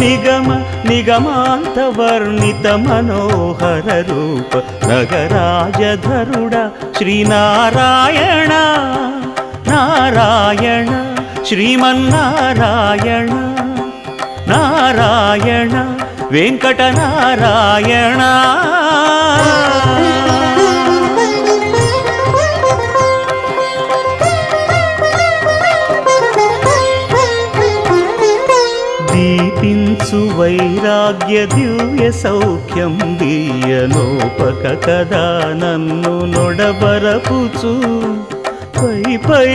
నిగమ నిగమాంత వర్ణిత మనోహర రూప నగరాజధరుడ శ్రీనారాయణ నారాయణ శ్రీమన్నారాయణ నారాయణ వెంకటనారాయణ. దీపించు వైరాగ్య దివ్య సౌఖ్యం దీయనోపక కదా నన్ను నొడబరపుచు పై పై